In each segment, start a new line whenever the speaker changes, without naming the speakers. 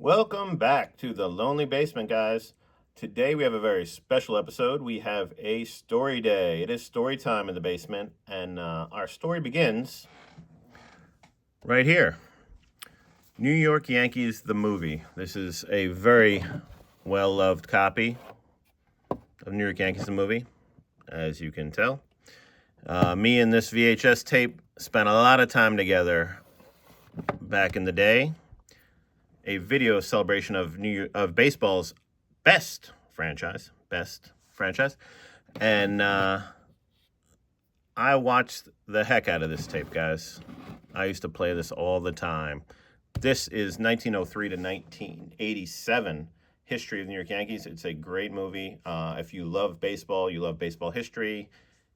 Welcome back to the Lonely Basement, guys. Today we have a very special episode. We have a story day. It is story time in the basement, and our story begins right here. New York Yankees, the movie. This is a very well-loved copy of New York Yankees, the movie, as you can tell. Me and this VHS tape spent a lot of time together back in the day. A video celebration of baseball's best franchise, and I watched the heck out of this tape, guys. I used to play this all the time. This is 1903 to 1987 history of the New York Yankees. It's a great movie. If you love baseball, you love baseball history.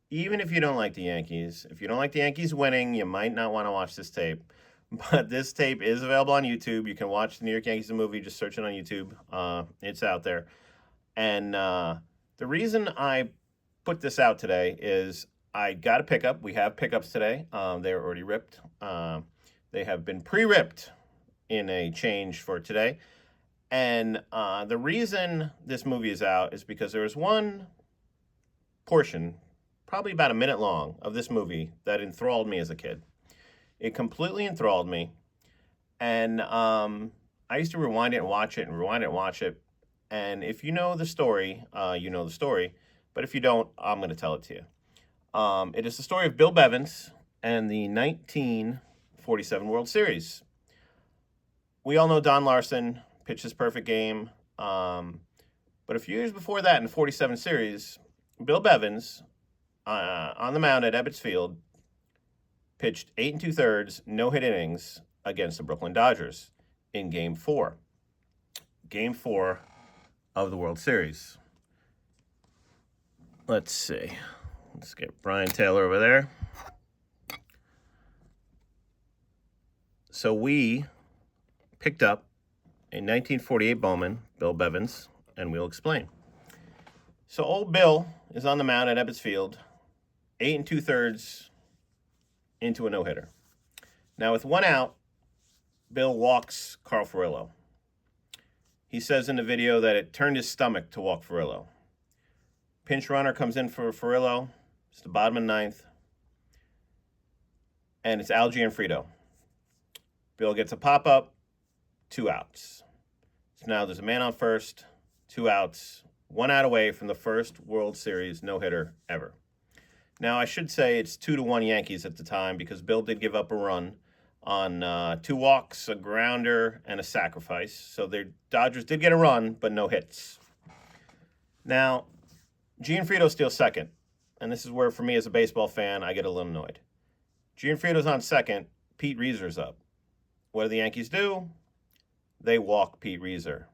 Even if you don't like the Yankees, if you don't like the Yankees winning, you might not want to watch this tape. But this tape is available on YouTube. You can watch the New York Yankees the movie. Just search it on YouTube. It's out there. And the reason I put this out today is I got a pickup. We have pickups today. They're already ripped. They have been pre-ripped in a change for today. And the reason this movie is out is because there was one portion, probably about a minute long, of this movie that enthralled me as a kid. It completely enthralled me, and I used to rewind it and watch it, and rewind it and watch it. And if you know the story, you know the story. But if you don't, I'm going to tell it to you. It is the story of Bill Bevins and the 1947 World Series. We all know Don Larson pitched his perfect game. But a few years before that, in the 47 series, Bill Bevins, on the mound at Ebbets Field, pitched 8 2/3 no-hit innings against the Brooklyn Dodgers in Game 4. Game 4 of the World Series. Let's see. Let's get Brian Taylor over there. So we picked up a 1948 Bowman, Bill Bevins, and we'll explain. So old Bill is on the mound at Ebbets Field, 8 2/3 into a no-hitter. Now, with one out, Bill walks Carl Furillo. He says in the video that it turned his stomach to walk Furillo. Pinch runner comes in for Furillo. It's the bottom of the ninth. And it's Al Gianfrido. Bill gets a pop-up, 2 outs. So now there's a man on first, 2 outs, 1 out away from the first World Series no-hitter ever. Now, I should say it's 2-1 Yankees at the time because Bill did give up a run on 2 walks, a grounder, and a sacrifice. So the Dodgers did get a run, but no hits. Now, Gianfrido steals second. And this is where, for me as a baseball fan, I get a little annoyed. Gianfrido's on second. Pete Reezer's up. What do the Yankees do? They walk Pete Reezer.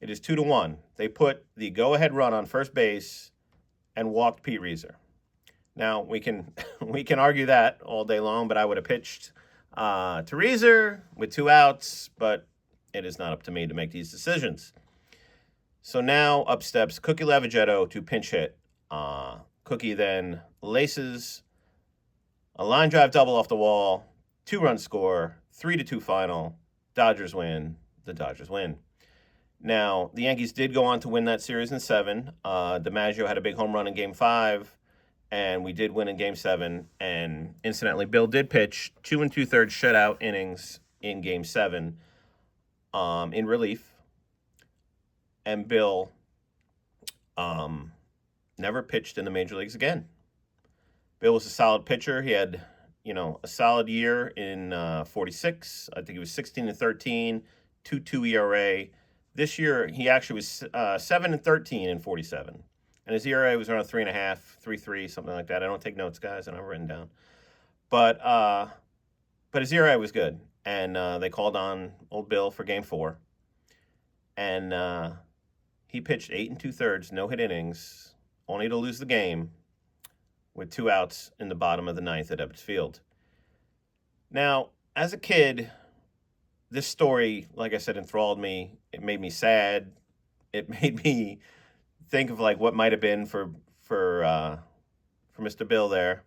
It is 2-1. They put the go-ahead run on first base and walked Pete Reezer. Now, we can argue that all day long, but I would have pitched to Reezer with 2 outs, but it is not up to me to make these decisions. So now up steps Cookie Lavagetto to pinch hit. Cookie then laces a line drive double off the wall, 2-run score, 3-2 final. Dodgers win. The Dodgers win. Now, the Yankees did go on to win that series in 7. DiMaggio had a big home run in Game 5. And we did win in Game 7. And incidentally, Bill did pitch 2 2/3 shutout innings in Game 7 in relief. And Bill never pitched in the major leagues again. Bill was a solid pitcher. He had, a solid year in 46. I think he was 16-13, 2.2 ERA. This year, he actually was 7-13 in 47. And his ERA was around 3.5, 3.3, something like that. I don't take notes, guys. I don't have it written down. But his ERA was good. And they called on old Bill for Game 4. And he pitched 8 2/3 no-hit innings, only to lose the game with 2 outs in the bottom of the ninth at Ebbets Field. Now, as a kid, this story, like I said, enthralled me. It made me sad. It made me think of what might have been for Mr. Bill there,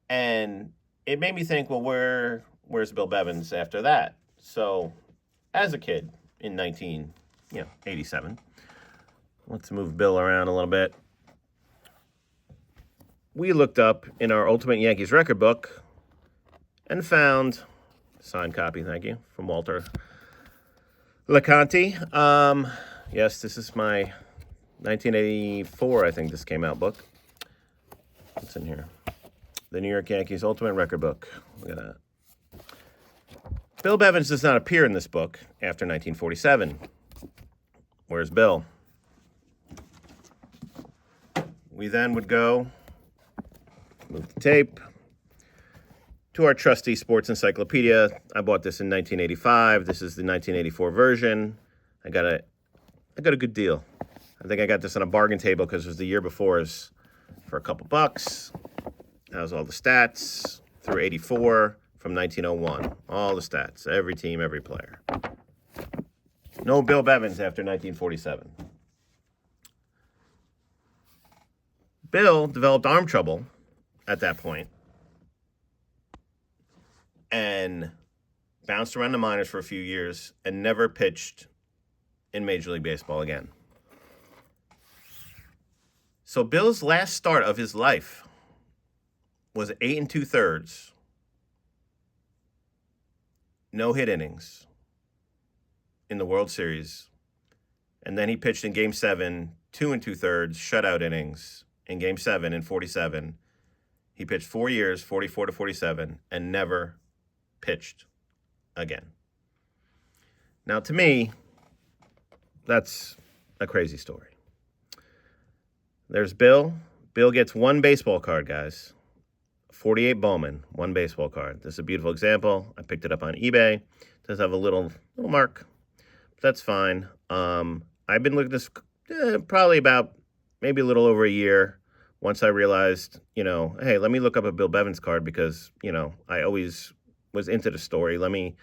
and it made me think, well, where's Bill Bevins after that? So, as a kid, in 87. Let's move Bill around a little bit. We looked up in our Ultimate Yankees record book and found, signed copy, thank you, from Walter LeConte. Yes, this is my 1984, I think this came out, book. What's in here? The New York Yankees Ultimate Record Book. Look at that. Bill Bevins does not appear in this book after 1947. Where's Bill? We then would go, move the tape, to our trusty sports encyclopedia. I bought this in 1985. This is the 1984 version. I got a good deal. I think I got this on a bargain table because it was the year before us for a couple bucks. How's all the stats through 84 from 1901. All the stats, every team, every player. No Bill Bevins after 1947. Bill developed arm trouble at that point and bounced around the minors for a few years and never pitched in Major League Baseball again. So Bill's last start of his life was 8 2/3, no-hit innings in the World Series. And then he pitched in Game 7, 2 2/3 shutout innings in Game 7 in 47. He pitched 4 years, 44 to 47, and never pitched again. Now, to me, that's a crazy story. There's Bill. Bill gets one baseball card, guys. 48 Bowman, one baseball card. This is a beautiful example. I picked it up on eBay. It does have a little mark, but that's fine. I've been looking at this probably about maybe a little over a year. Once I realized, hey, let me look up a Bill Bevins card because, I always was into the story. Let me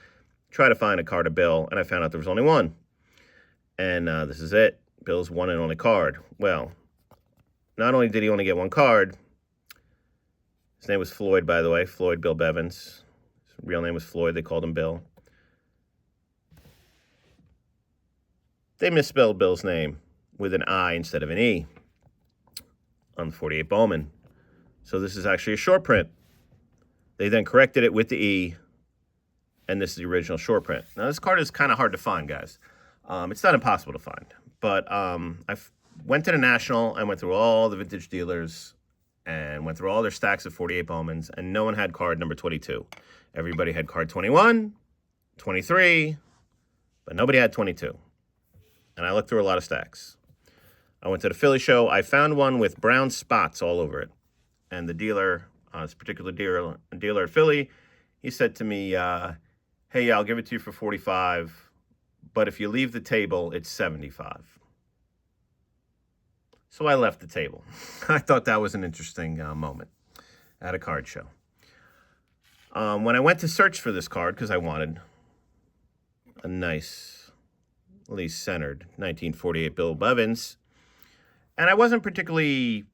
try to find a card of Bill, and I found out there was only one. And this is it. Bill's one and only card. Well, not only did he only get one card, his name was Floyd, by the way, Floyd Bill Bevins. His real name was Floyd. They called him Bill. They misspelled Bill's name with an I instead of an E on 48 Bowman. So this is actually a short print. They then corrected it with the E, and this is the original short print. Now, this card is kind of hard to find, guys. It's not impossible to find, but I went to the National. I went through all the vintage dealers and went through all their stacks of 48 Bowmans, and no one had card number 22. Everybody had card 21, 23, but nobody had 22. And I looked through a lot of stacks. I went to the Philly show. I found one with brown spots all over it. And the dealer, this particular dealer at Philly, he said to me, hey, I'll give it to you for 45, but if you leave the table, it's 75. So I left the table. I thought that was an interesting moment at a card show. When I went to search for this card, because I wanted a nice, at least centered 1948 Bill Bevins, and I wasn't particularly,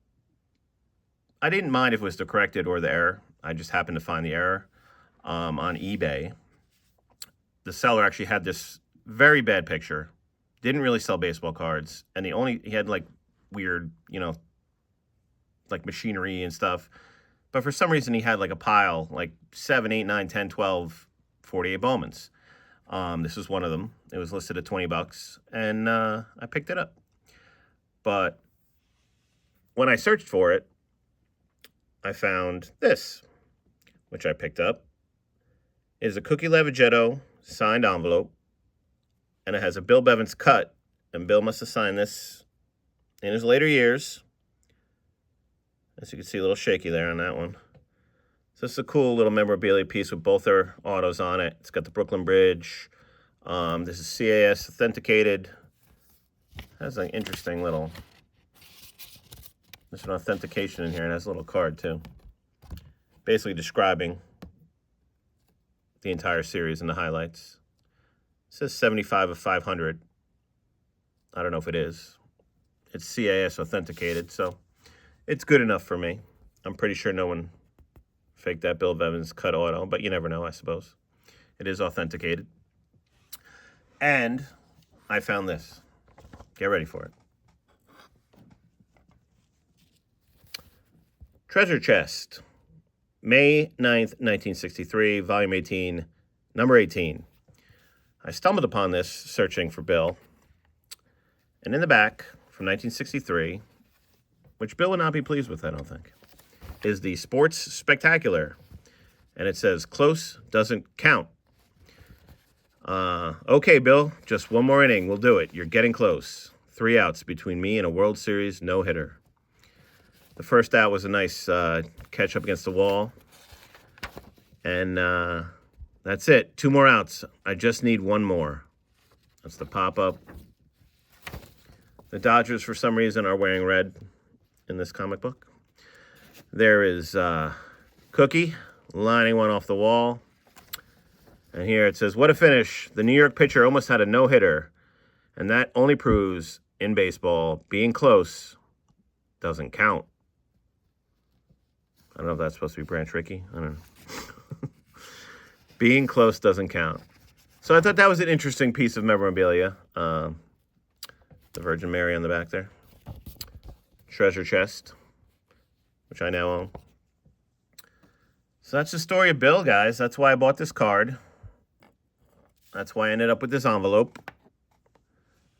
I didn't mind if it was the corrected or the error. I just happened to find the error on eBay. The seller actually had this very bad picture, didn't really sell baseball cards, and he had like weird, like machinery and stuff. But for some reason, he had like a pile, like 7, 8, 9, 10, 12, 48 Bowmans. This was one of them. It was listed at $20, and I picked it up. But when I searched for it, I found this, which I picked up. It is a Cookie Lavagetto signed envelope, and it has a Bill Bevins cut, and Bill must have signed this in his later years. As you can see, a little shaky there on that one. So this is a cool little memorabilia piece with both their autos on it. It's got the Brooklyn Bridge. This is CAS authenticated. Has an interesting little, there's an authentication in here, and has a little card too. Basically describing the entire series and the highlights. It says 75 of 500. I don't know if it is. It's CAS authenticated, so it's good enough for me. I'm pretty sure no one faked that Bill Bevins cut auto, but you never know, I suppose. It is authenticated. And I found this. Get ready for it. Treasure Chest, May 9th, 1963, Volume 18, Number 18. I stumbled upon this searching for Bill. And in the back, from 1963, which Bill would not be pleased with, I don't think, is the Sports Spectacular. And it says, close doesn't count. Okay, Bill, just one more inning. We'll do it. You're getting close. 3 outs between me and a World Series no-hitter. The first out was a nice catch up against the wall. And that's it. 2 more outs. I just need 1 more. That's the pop-up. The Dodgers, for some reason, are wearing red in this comic book. There is Cookie lining one off the wall. And here it says, what a finish. The New York pitcher almost had a no-hitter. And that only proves, in baseball, being close doesn't count. I don't know if that's supposed to be Branch Rickey. I don't know. Being close doesn't count. So I thought that was an interesting piece of memorabilia. The Virgin Mary on the back there. Treasure Chest, which I now own. So that's the story of Bill, guys. That's why I bought this card. That's why I ended up with this envelope.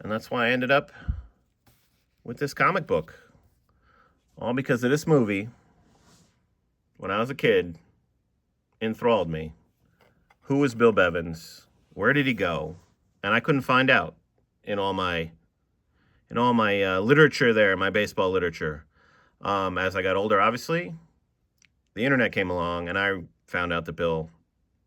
And that's why I ended up with this comic book. All because of this movie, when I was a kid, enthralled me. Who was Bill Bevins? Where did he go? And I couldn't find out in all my literature there, my baseball literature. As I got older, obviously, the internet came along, and I found out that Bill,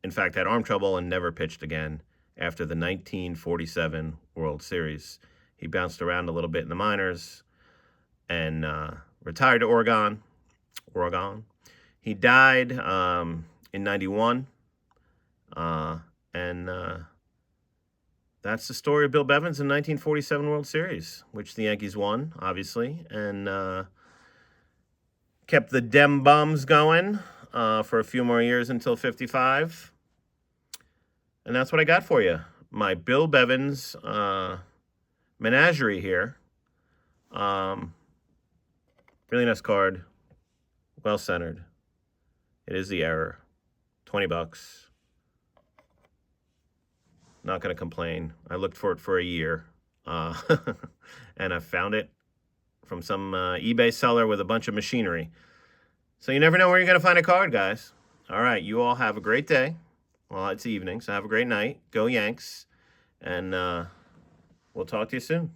in fact, had arm trouble and never pitched again after the 1947 World Series. He bounced around a little bit in the minors and retired to Oregon. He died in 91. And that's the story of Bill Bevins in 1947 World Series, which the Yankees won, obviously, and kept the Dem Bums going for a few more years until 55. And that's what I got for you. My Bill Bevins menagerie here. Really nice card. Well-centered. It is the error. $20. Not going to complain. I looked for it for a year. And I found it from some eBay seller with a bunch of machinery. So you never know where you're going to find a card, guys. All right, you all have a great day. Well, it's evening, so have a great night. Go Yanks. And we'll talk to you soon.